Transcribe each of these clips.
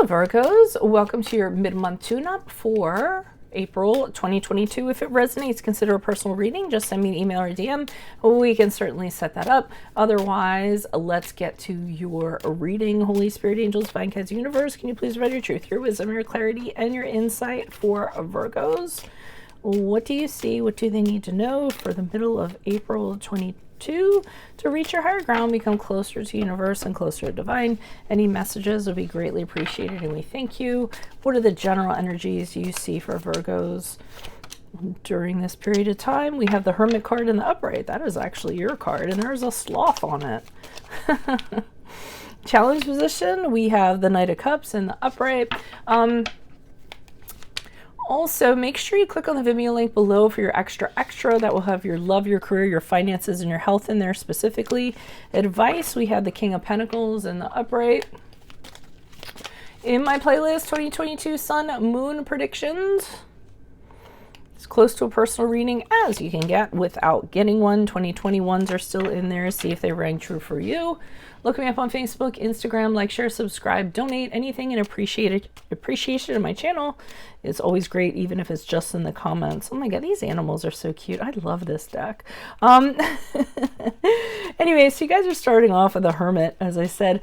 Hello Virgos, welcome to your mid-month tune-up for April 2022. If it resonates, consider a personal reading. Just send me an email or DM. We can certainly set that up. Otherwise, let's get to your reading. Holy Spirit, Angels, Divine Guides, Universe, can you please read your truth, your wisdom, your clarity, and your insight for Virgos? What do you see? What do they need to know for the middle of April 2022 to reach your higher ground, become closer to universe and closer to divine? Any messages would be greatly appreciated, and we thank you. What are the general energies you see for Virgos during this period of time? We have the Hermit card in the upright. That is actually your card, and there's a sloth on it. Challenge position, we have the Knight of Cups in the upright. Also, make sure you click on the Vimeo link below for your extra. That will have your love, your career, your finances, and your health in there specifically. Advice, we have the King of Pentacles in the upright. In my playlist, 2022 Sun, Moon predictions. It's close to a personal reading as you can get without getting one. 2021s are still in there. See if they rang true for you. Look me up on Facebook, Instagram, like, share, subscribe, donate, anything in appreciation of my channel is always great, even if it's just in the comments. Oh my God, these animals are so cute. I love this deck. Anyway, so you guys are starting off with a Hermit, as I said.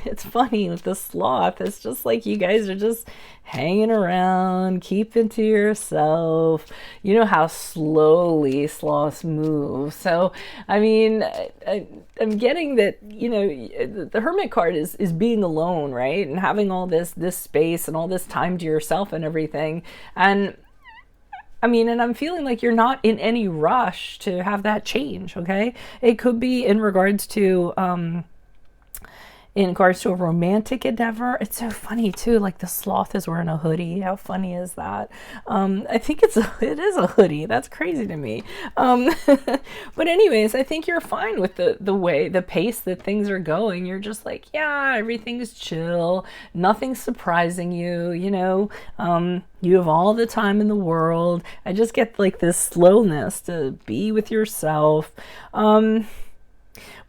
It's funny with the sloth. It's just like you guys are just hanging around, keeping to yourself. You know how slowly sloths move. So, I mean, I'm getting that, you know, the Hermit card is being alone, right? And having all this space and all this time to yourself and everything. And I mean, and I'm feeling like you're not in any rush to have that change, okay? It could be in regards to a romantic endeavor. It's so funny too, like the sloth is wearing a hoodie. How funny is that? I think it is a hoodie. That's crazy to me. But anyways, I think you're fine with the pace that things are going. You're just like, yeah, everything's chill. Nothing's surprising you, you know. You have all the time in the world. I just get like this slowness to be with yourself.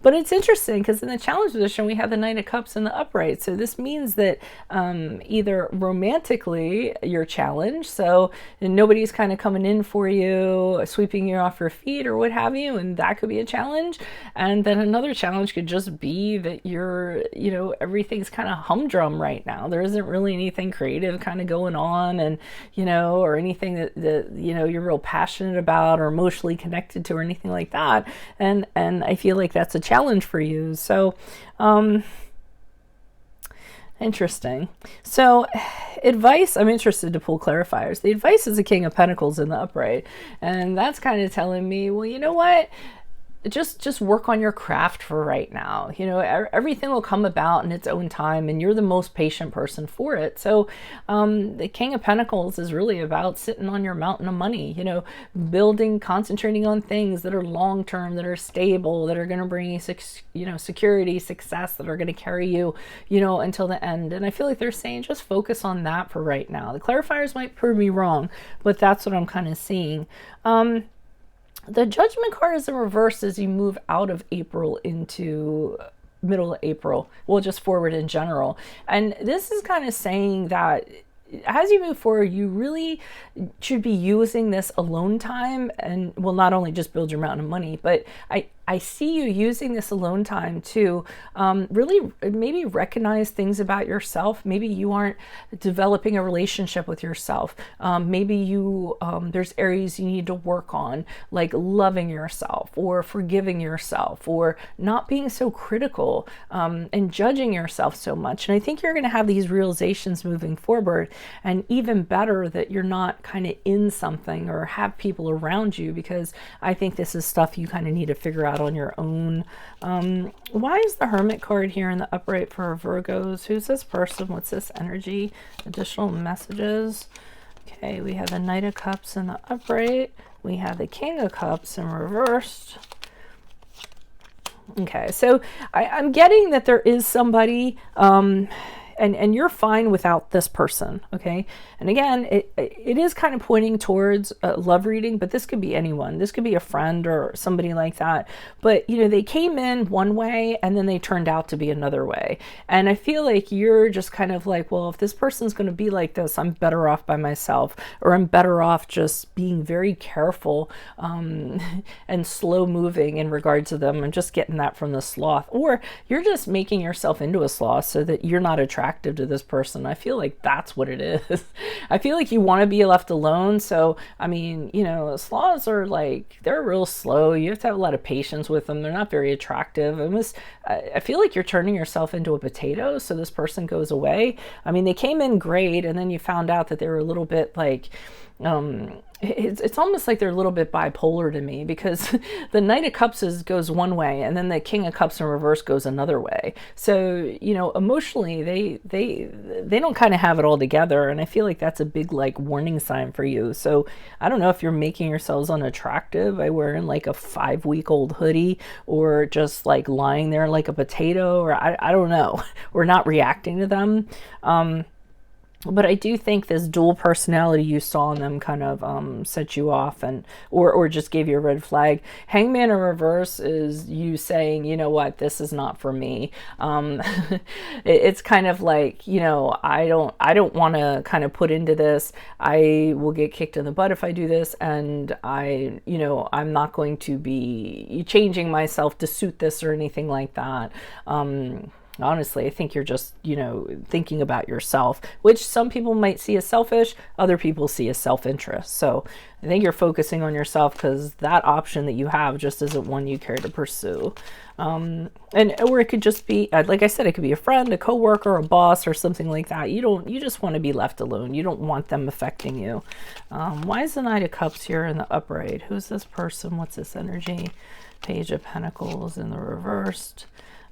But it's interesting because in the challenge position, we have the Knight of Cups in the upright. So this means that either romantically you're challenged, so nobody's kind of coming in for you, sweeping you off your feet or what have you, and that could be a challenge. And then another challenge could just be that you're, you know, everything's kind of humdrum right now. There isn't really anything creative kind of going on, and, you know, or anything that you know, you're real passionate about or emotionally connected to or anything like that. And I feel like that's a challenge for you. So interesting. So advice, I'm interested to pull clarifiers. The advice is the King of Pentacles in the upright, and that's kind of telling me, well, you know what, just work on your craft for right now. You know, everything will come about in its own time, and you're the most patient person for it. So the King of Pentacles is really about sitting on your mountain of money, you know, concentrating on things that are long-term, that are stable, that are going to bring you, you know, security, success, that are going to carry you, you know, until the end. And I feel like they're saying just focus on that for right now. The clarifiers might prove me wrong, but that's what I'm kind of seeing. The Judgment card is in reverse as you move out of April into middle of April. Well, just forward in general. And this is kind of saying that as you move forward, you really should be using this alone time, and will not only just build your mountain of money, but I see you using this alone time to really maybe recognize things about yourself. Maybe you aren't developing a relationship with yourself. Maybe you there's areas you need to work on, like loving yourself or forgiving yourself or not being so critical and judging yourself so much. And I think you're going to have these realizations moving forward, and even better that you're not kind of in something or have people around you, because I think this is stuff you kind of need to figure out on your own. Why is the Hermit card here in the upright for Virgos? Who's this person? What's this energy? Additional messages. Okay, we have the Knight of Cups in the upright. We have the King of Cups in reversed. Okay, so I'm getting that there is somebody, and you're fine without this person, okay? And again, it is kind of pointing towards love reading, but this could be anyone. This could be a friend or somebody like that. But, you know, they came in one way and then they turned out to be another way. And I feel like you're just kind of like, well, if this person's going to be like this, I'm better off by myself, or I'm better off just being very careful and slow moving in regard to them, and just getting that from the sloth. Or you're just making yourself into a sloth so that you're not attractive to this person. I feel like that's what it is. I feel like you want to be left alone. So, I mean, you know, sloths are like, they're real slow. You have to have a lot of patience with them. They're not very attractive. I feel like you're turning yourself into a potato so this person goes away. I mean, they came in great, and then you found out that they were a little bit like, it's almost like they're a little bit bipolar to me, because the Knight of Cups goes one way and then the King of Cups in reverse goes another way. So, you know, emotionally they don't kind of have it all together, and I feel like that's a big like warning sign for you. So I don't know if you're making yourselves unattractive by wearing like a 5-week-old hoodie, or just like lying there like a potato, or I don't know, or not reacting to them. But I do think this dual personality you saw in them kind of set you off, and or just gave you a red flag. Hangman in reverse is you saying, you know what, this is not for me. It's kind of like, you know, I don't want to kind of put into this. I will get kicked in the butt if I do this, and I'm not going to be changing myself to suit this or anything like that. Honestly, I think you're just, you know, thinking about yourself, which some people might see as selfish, other people see as self-interest. So I think you're focusing on yourself, because that option that you have just isn't one you care to pursue. Or it could just be, like I said, it could be a friend, a coworker, a boss, or something like that. You just want to be left alone. You don't want them affecting you. Why is the Knight of Cups here in the upright? Who's this person? What's this energy? Page of Pentacles in the reversed.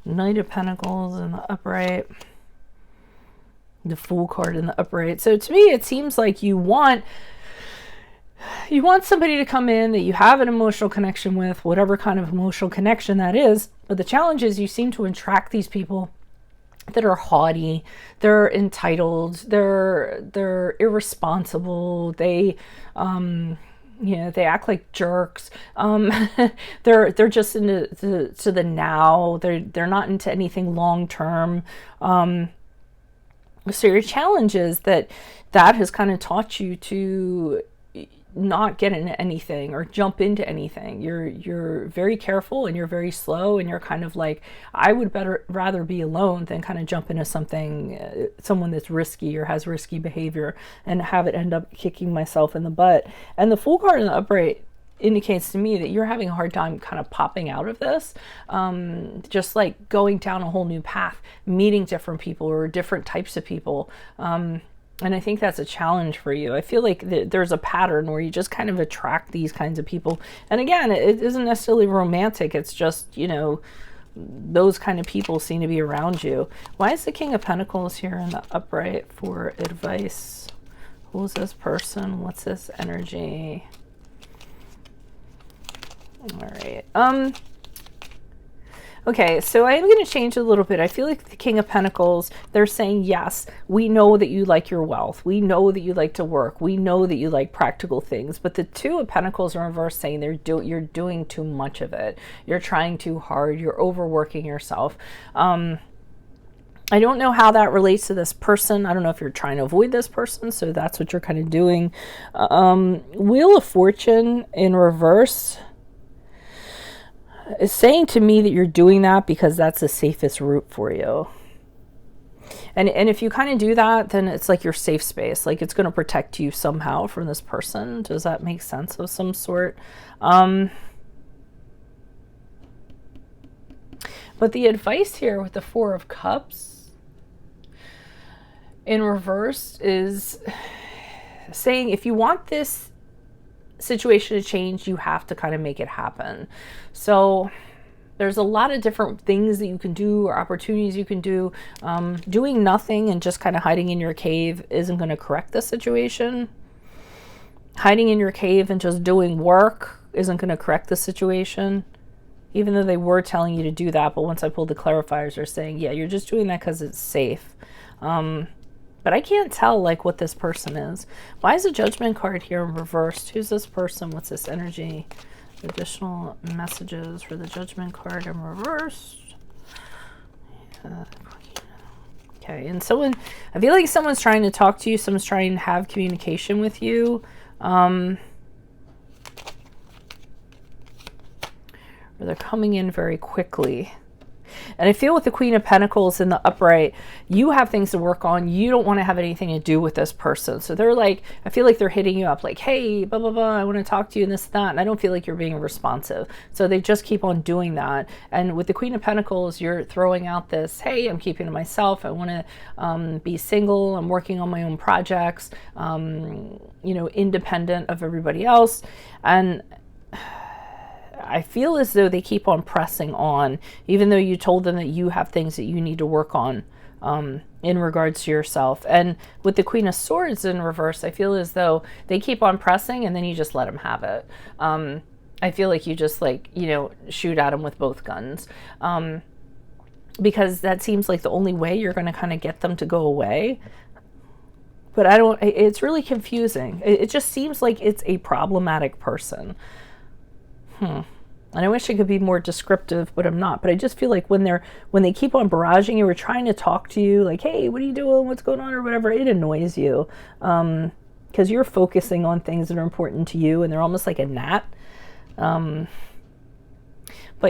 Knight of Pentacles in the upright, the Fool card in the upright. So to me, it seems like you want somebody to come in that you have an emotional connection with, whatever kind of emotional connection that is. But the challenge is you seem to attract these people that are haughty, they're entitled, they're irresponsible, they they act like jerks. They're just into the now. They're not into anything long term. So your challenge is that has kind of taught you to not get into anything or jump into anything. You're very careful, and you're very slow, and you're kind of like, I would rather be alone than kind of jump into something, someone that's risky or has risky behavior, and have it end up kicking myself in the butt. And the Fool card in the upright indicates to me that you're having a hard time kind of popping out of this, just like going down a whole new path, meeting different people or different types of people. And I think that's a challenge for you. I feel like there's a pattern where you just kind of attract these kinds of people. And again, it isn't necessarily romantic. It's just, you know, those kind of people seem to be around you. Why is the King of Pentacles here in the upright for advice? Who's this person? What's this energy? All right. Okay, so I am going to change a little bit. I feel like the King of Pentacles, they're saying, yes, we know that you like your wealth. We know that you like to work. We know that you like practical things. But the Two of Pentacles in reverse saying you're doing too much of it. You're trying too hard. You're overworking yourself. I don't know how that relates to this person. I don't know if you're trying to avoid this person, so that's what you're kind of doing. Wheel of Fortune in reverse is saying to me that you're doing that because that's the safest route for you. And if you kind of do that, then it's like your safe space. Like it's going to protect you somehow from this person. Does that make sense of some sort? But the advice here with the Four of Cups in reverse is saying if you want this situation to change, you have to kind of make it happen. So there's a lot of different things that you can do or opportunities you can do. Doing nothing and just kind of hiding in your cave isn't going to correct the situation. Hiding in your cave and just doing work isn't going to correct the situation. even though they were telling you to do that. But once I pulled the clarifiers, they're saying, yeah, you're just doing that because it's safe. But I can't tell like what this person is. Why is the Judgment card here in reversed? Who's this person? What's this energy? Additional messages for the Judgment card in reversed. Okay, and someone, I feel like someone's trying to talk to you. Someone's trying to have communication with you. Or they're coming in very quickly. And I feel with the Queen of Pentacles in the upright, you have things to work on. You don't want to have anything to do with this person. So they're like, I feel like they're hitting you up like, hey, blah, blah, blah, I want to talk to you and this, that. And I don't feel like you're being responsive. So they just keep on doing that. And with the Queen of Pentacles, you're throwing out this, hey, I'm keeping to myself. I want to be single. I'm working on my own projects, you know, independent of everybody else. And I feel as though they keep on pressing on, even though you told them that you have things that you need to work on in regards to yourself. And with the Queen of Swords in reverse, I feel as though they keep on pressing and then you just let them have it. I feel like you just like, you know, shoot at them with both guns. Because that seems like the only way you're going to kind of get them to go away. But I don't, it's really confusing. It just seems like it's a problematic person. And I wish I could be more descriptive, but I'm not. But I just feel like when they keep on barraging you or trying to talk to you, like, hey, what are you doing? What's going on? Or whatever, it annoys you. Because you're focusing on things that are important to you, and they're almost like a gnat. But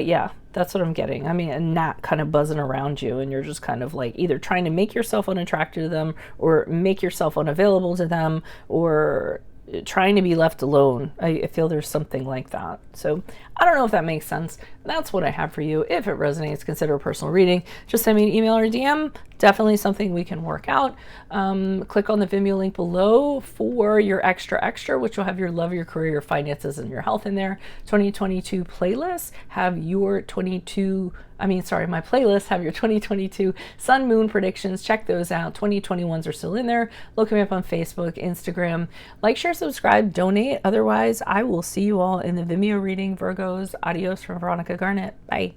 yeah, that's what I'm getting. I mean, a gnat kind of buzzing around you, and you're just kind of like either trying to make yourself unattractive to them, or make yourself unavailable to them, or trying to be left alone. I feel there's something like that. So I don't know if that makes sense. That's what I have for you. If it resonates, consider a personal reading. Just send me an email or DM. Definitely something we can work out. Click on the Vimeo link below for your extra, which will have your love, your career, your finances, and your health in there. 2022 playlists have your my playlists have your 2022 sun moon predictions. Check those out. 2021s are still in there. Look me up on Facebook, Instagram. Like, share, subscribe, donate. Otherwise, I will see you all in the Vimeo reading. Virgos, adios from Veronica Garnett. Bye.